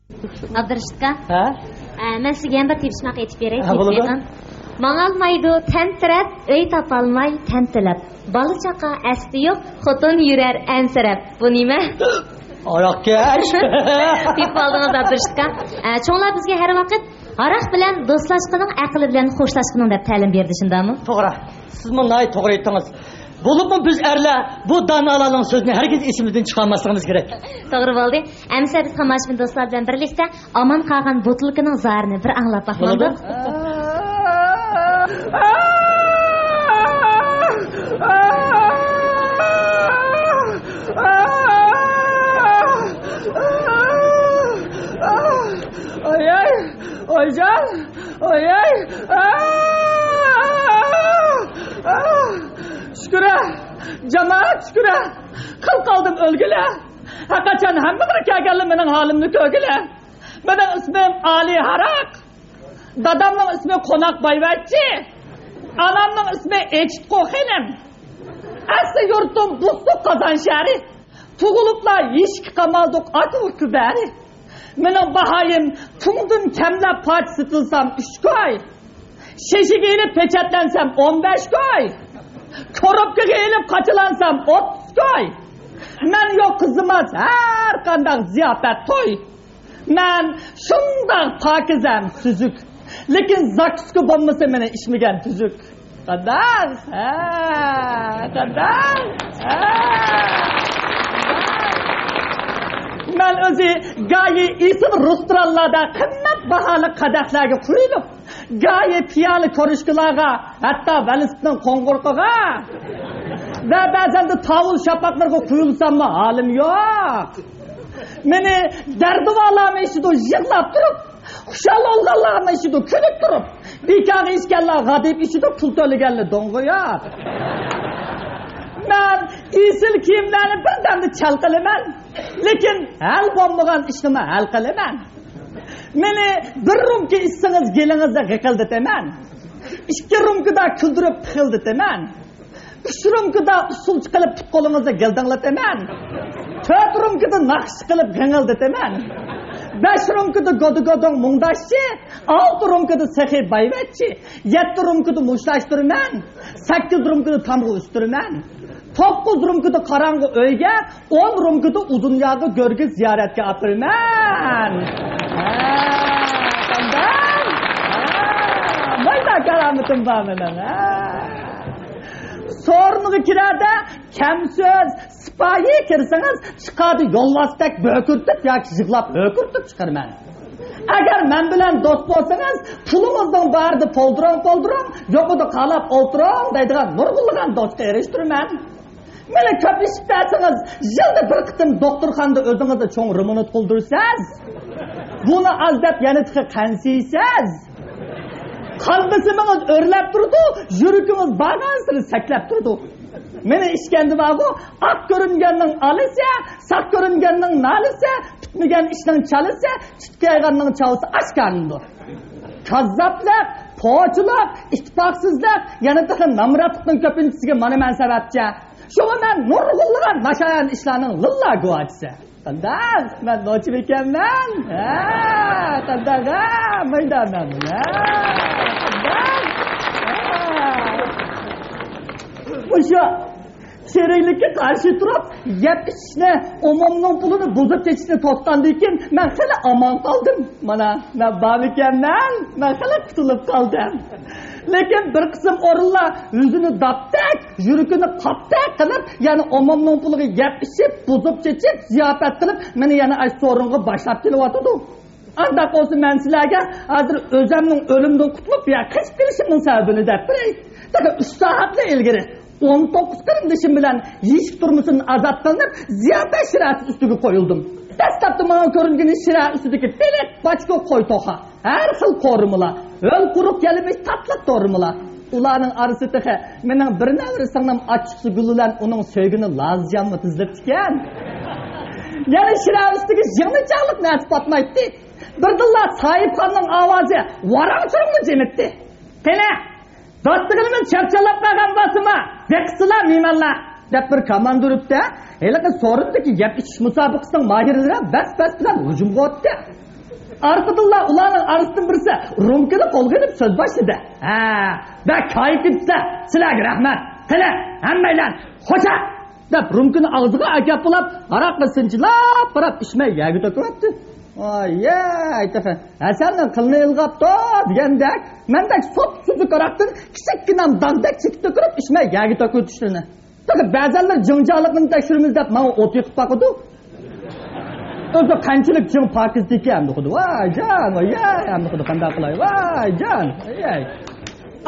Abdurashidqa. Ha? Men sizga ham bir tepishmoq aytib beray. Mang'almaydi tantirab, uy topolmay tantilab. Bola chaqa asli yo'q, xotin yurar ansirab. Bu nima? Oyoqkash. Deb oldingiz Abdurashidqa. Cho'nglar bizga har vaqt aroq bilan do'stlashqining, aqli bilan xo'shlashqining deb ta'lim berdi, shundami? To'g'ri. Siz bunday to'g'ri aytdingiz. Bo'libmi biz erlar bu donolarning so'zini hargiz esimizdan chiqarmasligimiz kerak. To'g'ri bo'ldi. Amsa biz xamashmin do'stlar bilan birlikda aman qolgan botilkining zarini bir anglab baxmandik. Oyay, oycan, oyay. Şüküre, cemaat şüküre. Kıl kaldım ölgüle. Hakikaten hammalar kelganlar mening halimni ko'rgila. Mening ismim Ali Harak. Dadamning ismi Qo'noq Boyvachchi. Anamning ismi Echitqo Xonim. Asli yurtim Bo'zsuq Qozon shahri. Tug'iliblar Yishki qamaldiq ati bari. Mening bahoyim tungdim kamlab pot sitilsam 3 oy. Sheshiga ilib pechatlansam 15 oy. Korobkaga ilib qachilansam 30 oy. Men yo'q qizimas har qanday ziyofat to'y. Men shunday pokizam suzuk. Lekin zakuska bo'lmasa meni ishmagan tuzuk. Qadar? Qadar? Men o'zi gayi isim restoranlarda qimmat baholi qadahlarga quyilib, gayi piyoli ko'rishkilarga, hatto valistning qo'ng'irqiga va ba'zanda tovul shapaqlarga quyilsammi halim yo'q. Meni dardivolarni ichida yig'lab turib, xushal olganlarni ichida kulib turib, bekorga ichganlar g'adib ichida pul to'laganlar do'ng'i yo'q. Men isil kiyimlarni birdamda chal qilaman, lekin hal bo'lmagan ishni hal qilaman. Meni bir rumka issingiz gelingizga g'iqildataman. 2 rumkada kuldirib pixildataman. 3 rumkada usul chiqilib qo'lingizga gildinglataman. 4 rumkada naqsh qilib g'ingildataman. 5 rumkada godu-godong mungdashchi, 6 rumkada saxiy bayvatchi, 7 rumkada mushlashtirman, 8 rumkada tamg'u ustiraman. 9 rumkada qarang'i uyga, 10 rumkada uzun yog'i go'rga ziyoratga apiraman. Qanday? Mayda kalamitim bor mening. Sorunga kiradi, kam so'z, sipoyi kirsangiz, chiqadi yo'lvosdak bökürtib yoki yig'lab bökürtib chiqarman. Agar men bilan do'st bo'lsangiz, pulingizning barida poldiron, yo'qida qalab o'tirang deydigan nurg'ulgan do'stga erishtirman. Meni ko'p ishlatsangiz, yilda bir qitim doktorxonada o'zingizni cho'ng remonat qildirsangiz, buni azdab yana tiqi qansiysiz. Qalbisimingiz o'rlab turdi, yuragingiz bag'ansini saklab turdi. Meni ishgandi ba'gu, aq ko'ringanning alisa, saq ko'ringanning nalisa, bitmagan ishning chalisa, chitkayganning chavisi ashkandir. Kazzablar, po'chilar, ittifoqsizlar, yana da namratlikning ko'pinchisiga mana men sababchi. Shunga men nurg'ulgan nashayan ishlarning lilla guvochisi. Qanday? Men nochib ekanman. Qanday? Maydaman. O'sha sheriklikka qarshi turib, yeb ichishni, umumning pulini buzib ketishni to'xtandan keyin men hali omon qoldim. Mana men bor ekanman, men hali qutulib qoldim. Lekin bir qism o'rinlar o'zini daptak, yuragini qoptak qilib, ya'ni umumning puliga yeb ichib, buzib ketib, ziyofat qilib, meni yana ash so'ringa boshlab kelyotdi. Andaq bo'lsa men sizlarga hozir o'zimning o'limdan qutulib, ya qish kelishimning sababini deb beray. Taka 3 soatli ilgari 19 qarindishim bilan yishib turmusini azod qilinib, ziyofat shirasi ustiga qo'yildim. Dastlabda menga ko'ringan shira ustidagi pelak pachko qo'y to'xa, har xil qo'rimalar, o'l quruq kelmish tatli qo'rimalar. Ularning orasida mening bir navri singlim achchiqsi gullar uning sevgini lazjanmi tizlab ekan. Yana shira ustiga yig'nichalik nasib etmaydi. Birdilla sahibxonning ovozi varang-churangni jemitdi. Qani, do'stligimiz charchalab qolgan bo'lsa-mi? Beqsilar mehmonlar deb bir komanduribdi. Haliqi sorundiki gap ichish musobaqasining mohirlari bas bilan hujumga o'tdi. Arqadınlar ularning arasından birisi rumkini qo'lga olib so'z boshladi. Ha, bak kayfitsa, sizlarga rahmat. Qani, hammanglar xo'ja deb rumkini og'ziga akab bo'lib, aroqni sinchilab, qarab ishmay yagi to'kibdi. Aytafa. Hasanni qilni ilg'abdi degandek, mendek sop-suzi qaraqdan kichikkinam dagdak chekib to'kib ishmay yagi to'kibdi. Ba'zanlar jinjoliqni tekshiramiz deb men o't yiqib baqidi. O'zi qanchalik jin pokizligi ham dedi. Voy jon, voy ham dedi qanday qilay. Voy jon.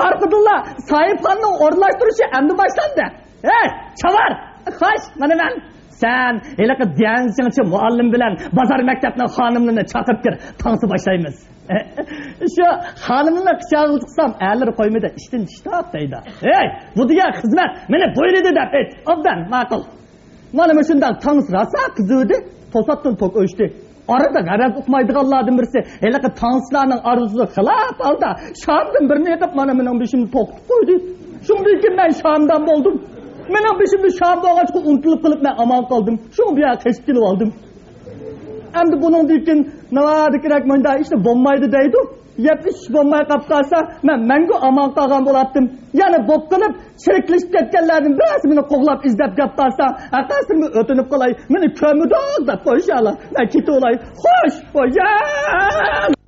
Arqadullah sahibxonning o'rlashtirishi endi boshlandi. Ey, chavar, xo'sh, mana men sen helaqa diyansingchi muallim bilan bozor maktabning xonimini chaqirib kir, tansi boshlaymiz. Shu xonimni qichog'iga chiqsam, a'lir qo'ymadi, ishdan ishtop deydi. Ey, bu degan xizmat meni bo'ylidi deb ayt. Obdan ma'qul. Mana shundan tansi rosa qizudi, to'satdan tok o'chdi. Arada g'araz uqmaydiganlardan birisi, helaqa tanslarning arzusi xilaf oldi. Shamdan birini yetib mana mening beshimni to'qib qo'ydi. Shundan keyin men Shamdan bo'ldim. Mening beshimni Shamda og'achga untilib qilib men amal qoldim. Shu bu yoqqa qechib kelib oldim. Endi buningdan keyin nima kerak menda ishni bo'lmaydi deydi. Yep ish bo'lmay qolib qolsa, men mangu amal qolgan bo'lardim. Yana bo'p qilib, shiriklashib ketganlarning birasi meni qo'g'lab izlab gap qolsa, aqasimni o'tinib qolay, meni ko'midi deb qo'yishadi. Men ketib olay. Xo'sh, qo'yjan.